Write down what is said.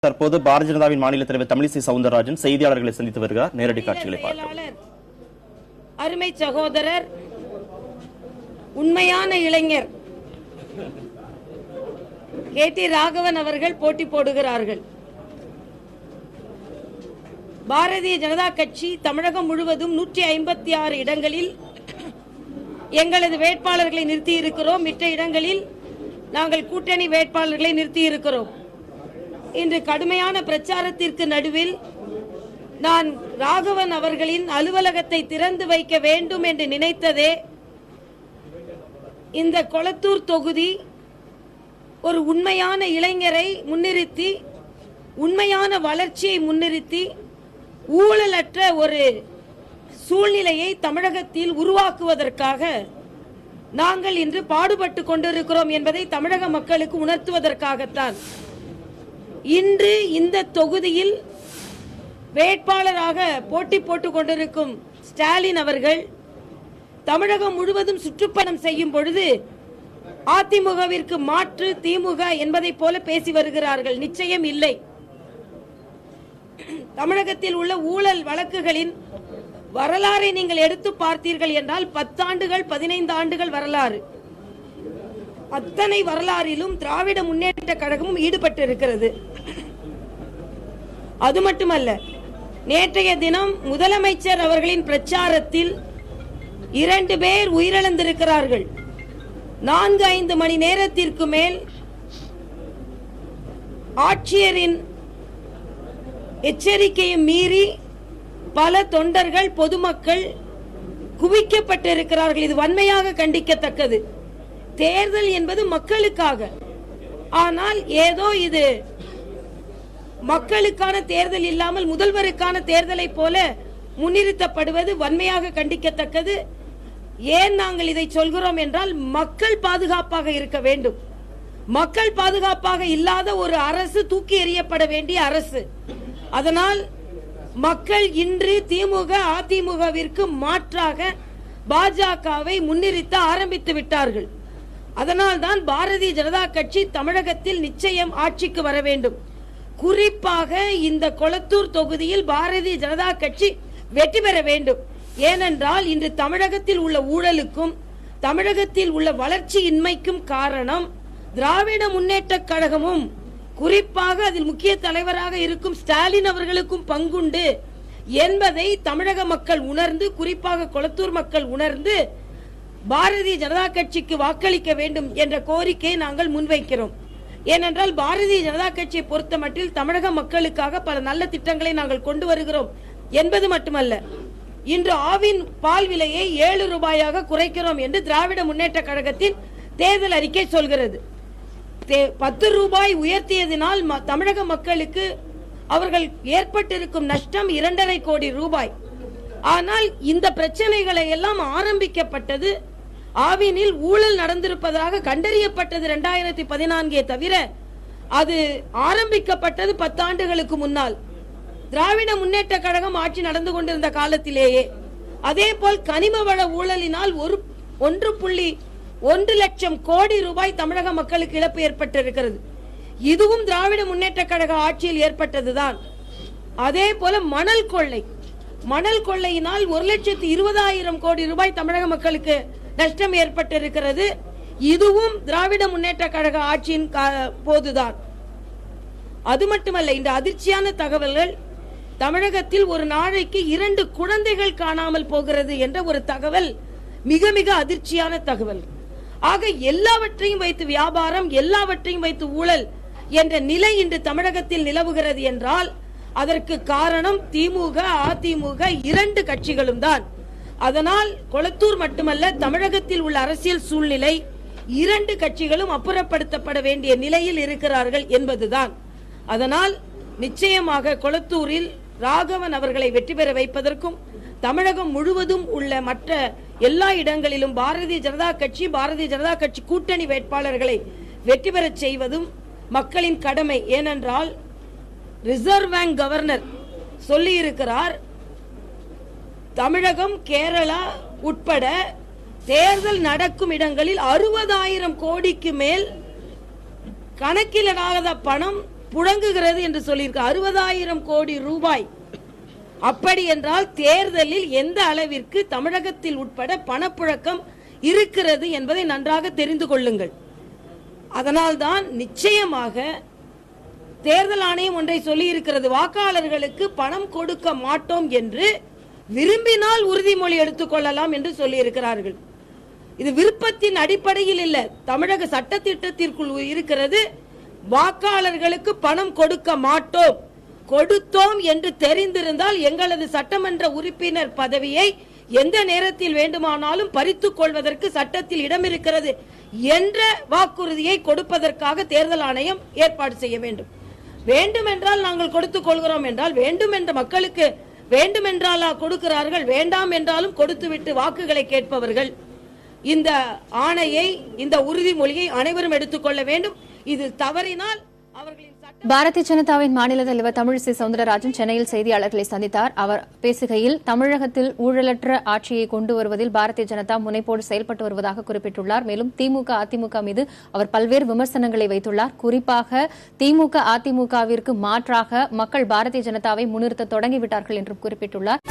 தற்போது பாரதிய ஜனதாவின் மாநில தலைவர் தமிழிசை சவுந்தரராஜன் செய்தியாளர்களை சந்தித்து வருகிறார். நேரடி காட்சிகளை பார்க்கலாம். அருமை சகோதரர், உண்மையான இளைஞர் KT ராகவன் அவர்கள் போட்டி போடுகிறார்கள். பாரதிய ஜனதா கட்சி தமிழகம் முழுவதும் 156 இடங்களில் எங்களது வேட்பாளர்களை நிறுத்தி இருக்கிறோம். மற்ற இடங்களில் நாங்கள் கூட்டணி வேட்பாளர்களை நிறுத்தி இருக்கிறோம். இன்று கடுமையான பிரச்சாரத்திற்கு நடுவில் நான் ராகவன் அவர்களின் அலுவலகத்தை திறந்து வைக்க வேண்டும் என்று நினைத்ததே இந்த கொளத்தூர் தொகுதி ஒரு உண்மையான இளைஞரை முன்னிறுத்தி, உண்மையான வளர்ச்சியை முன்னிறுத்தி, ஊழலற்ற ஒரு சூழ்நிலையை தமிழகத்தில் உருவாக்குவதற்காக நாங்கள் இன்று பாடுபட்டு கொண்டிருக்கிறோம் என்பதை தமிழக மக்களுக்கு உணர்த்துவதற்காகத்தான் இன்று இந்த தொகுதியில் வேட்பாளராக போட்டி போட்டுக் கொண்டிருக்கும் ஸ்டாலின் அவர்கள் தமிழகம் முழுவதும் சுற்றுப்பயணம் செய்யும் பொழுது அதிமுகவிற்கு மாற்று திமுக என்பதை போல பேசி வருகிறார்கள். நிச்சயம் இல்லை. தமிழகத்தில் உள்ள ஊழல் வழக்குகளின் வரலாறை நீங்கள் எடுத்து பார்த்தீர்கள் என்றால் 10 ஆண்டுகள் 15 ஆண்டுகள் வரலாறு. அத்தனை வரலாறிலும் திராவிட முன்னேற்ற கழகமும் ஈடுபட்டு இருக்கிறது. அது மட்டுமல்ல, நேற்றைய தினம் முதலமைச்சர் அவர்களின் பிரச்சாரத்தில் 2 பேர் உயிரிழந்திருக்கிறார்கள். 4-5 மணி நேரத்திற்கு மேல் ஆட்சியரின் எச்சரிக்கையை மீறி பல தொண்டர்கள், பொதுமக்கள் குவிக்கப்பட்டிருக்கிறார்கள். இது வன்மையாக கண்டிக்கத்தக்கது. தேர்தல் என்பது மக்களுக்காக, ஆனால் ஏதோ இது மக்களுக்கான தேர்தல் இல்லாமல் முதல்வருக்கான தேர்தலை போல முன்னிறுத்தப்படுவது வன்மையாக கண்டிக்கத்தக்கது. ஏன் நாங்கள் இதை சொல்கிறோம் என்றால், மக்கள் பாதுகாப்பாக இருக்க வேண்டும். மக்கள் பாதுகாப்பாக இல்லாத ஒரு அரசு தூக்கி எறியப்பட வேண்டிய அரசு. அதனால் மக்கள் இன்று திமுக அதிமுகவிற்கு மாற்றாக பாஜகவை முன்னிறுத்த ஆரம்பித்து விட்டார்கள். அதனால் தான் பாரதிய ஜனதா கட்சி தமிழகத்தில் நிச்சயம் ஆட்சிக்கு வர வேண்டும். குறிப்பாக இந்த கொளத்தூர் தொகுதியில் பாரதிய ஜனதா கட்சி வெற்றி பெற வேண்டும். ஏனென்றால் இன்று தமிழகத்தில் உள்ள ஊழலுக்கும் தமிழகத்தில் உள்ள வளர்ச்சியின்மைக்கும் காரணம் திராவிட முன்னேற்ற கழகமும், குறிப்பாக அதில் முக்கிய தலைவராக இருக்கும் ஸ்டாலின் அவர்களுக்கும் பங்குண்டு என்பதை தமிழக மக்கள் உணர்ந்து, குறிப்பாக கொளத்தூர் மக்கள் உணர்ந்து பாரதிய ஜனதா கட்சிக்கு வாக்களிக்க வேண்டும் என்ற கோரிக்கையை நாங்கள் முன்வைக்கிறோம். ஏனென்றால் பாரதிய ஜனதா கட்சியை பொறுத்த மட்டில் தமிழக மக்களுக்காக பல நல்ல திட்டங்களை நாங்கள் கொண்டு வருகிறோம் என்பது மட்டுமல்ல, இன்று ஆவின் பால் விலையை 7 ரூபாயாக குறைக்கிறோம் என்று திராவிட முன்னேற்ற கழகத்தின் தேர்தல் அறிக்கை சொல்கிறது. 10 ரூபாய் உயர்த்தியதினால் தமிழக மக்களுக்கு அவர்கள் ஏற்பட்டிருக்கும் நஷ்டம் 2.5 கோடி ரூபாய். ஆனால் இந்த பிரச்சனைகளை எல்லாம் ஆரம்பிக்கப்பட்டது, ஆவினில் ஊழல் நடந்திருப்பதாக கண்டறியப்பட்டது 2014 தவிர அது ஆரம்பிக்கப்பட்டது 10 ஆண்டுகளுக்கு முன்னால், திராவிட முன்னேற்ற கழகம் ஆட்சி நடந்து கொண்டிருந்த காலத்திலேயே. அதே போல் கனிம வள ஊழலினால் 1.1 லட்சம் கோடி ரூபாய் தமிழக மக்களுக்கு இழப்பு ஏற்பட்டிருக்கிறது. இதுவும் திராவிட முன்னேற்ற கழக ஆட்சியில் ஏற்பட்டதுதான். அதே போல மணல் கொள்ளையினால் 1,20,000 கோடி ரூபாய் தமிழக மக்களுக்கு நஷ்டம் ஏற்பட்டிருக்கிறது. இதுவும் திராவிட முன்னேற்ற கழக ஆட்சியின் போதுதான். அது மட்டுமல்ல, இந்த அதிர்ச்சியான தகவல்கள், தமிழகத்தில் ஒரு நாளைக்கு 2 குழந்தைகள் காணாமல் போகிறது என்ற ஒரு தகவல் மிக மிக அதிர்ச்சியான தகவல். ஆக எல்லாவற்றையும் வைத்து வியாபாரம், எல்லாவற்றையும் வைத்து ஊழல் என்ற நிலை இன்று தமிழகத்தில் நிலவுகிறது என்றால் அதற்கு காரணம் திமுக அதிமுக 2 கட்சிகளும் தான். அதனால் கொளத்தூர் மட்டுமல்ல, தமிழகத்தில் உள்ள அரசியல் சூழ்நிலை 2 கட்சிகளும் அப்புறப்படுத்தப்பட வேண்டிய நிலையில் இருக்கிறார்கள் என்பதுதான். அதனால் நிச்சயமாக கொளத்தூரில் ராகவன் அவர்களை வெற்றி பெற வைப்பதற்கும் தமிழகம் முழுவதும் உள்ள மற்ற எல்லா இடங்களிலும் பாரதிய ஜனதா கட்சி கூட்டணி வேட்பாளர்களை வெற்றி பெறச் செய்வதும் மக்களின் கடமை. ஏனென்றால் ரிசர்வ் பேங்க் கவர்னர் சொல்லி இருக்கிறார், தமிழகம் கேரளா உட்பட தேர்தல் நடக்கும் இடங்களில் 60,000 கோடிக்கு மேல் கணக்கிலாத பணம் புழங்குகிறது என்று சொல்லியிருக்க 60,000 கோடி ரூபாய். அப்படி என்றால் தேர்தலில் எந்த அளவிற்கு தமிழகத்தில் உட்பட பணப்புழக்கம் இருக்கிறது என்பதை நன்றாக தெரிந்து கொள்ளுங்கள். அதனால்தான் நிச்சயமாக தேர்தல் ஆணையம் ஒன்றை சொல்லி இருக்கிறது, வாக்காளர்களுக்கு பணம் கொடுக்க மாட்டோம் என்று விரும்பினால் உறுதிமொழி எடுத்துக் கொள்ளலாம் என்று சொல்லி இருக்கிறார்கள். இது விருப்பத்தின் அடிப்படையில் இல்ல, தமிழக சட்டத்திட்டத்திற்குள் இருக்கிறது. வாக்காளர்களுக்கு பணம் கொடுக்க மாட்டோம், கொடுத்தோம் என்று தெரிந்திருந்தால் எங்களது சட்டமன்ற உறுப்பினர் பதவியை எந்த நேரத்தில் வேண்டுமானாலும் பறித்துக் கொள்வதற்கு சட்டத்தில் இடம் இருக்கிறது என்ற வாக்குறுதியை கொடுப்பதற்காக தேர்தல் ஆணையம் ஏற்பாடு செய்ய வேண்டும். வேண்டுமென்றால் நாங்கள் கொடுத்துக் கொள்கிறோம் என்றால், வேண்டும் என்ற மக்களுக்கு வேண்டுமென்றாலா கொடுக்கிறார்கள்? வேண்டாம் என்றாலும் கொடுத்துவிட்டு வாக்குகளை கேட்பவர்கள். இந்த ஆணையை, இந்த உறுதிமொழியை அனைவரும் எடுத்துக்கொள்ள வேண்டும். இது தவறினால் அவர்களின் பாரதிய ஜனதாவின் மாநில தலைவர் தமிழிசை சவுந்தரராஜன் சென்னையில் செய்தியாளர்களை சந்தித்தார். அவர் பேசுகையில் தமிழகத்தில் ஊழலற்ற ஆட்சியை கொண்டு வருவதில் பாரதிய ஜனதா முனைப்போடு செயல்பட்டு வருவதாக குறிப்பிட்டுள்ளார். மேலும் திமுக, அதிமுக மீது அவர் பல்வேறு விமர்சனங்களை வைத்துள்ளார். குறிப்பாக திமுக, அதிமுகவிற்கு மாற்றாக மக்கள் பாரதிய ஜனதாவை முன்னிறுத்த தொடங்கிவிட்டார்கள் என்றும் குறிப்பிட்டுள்ளார்.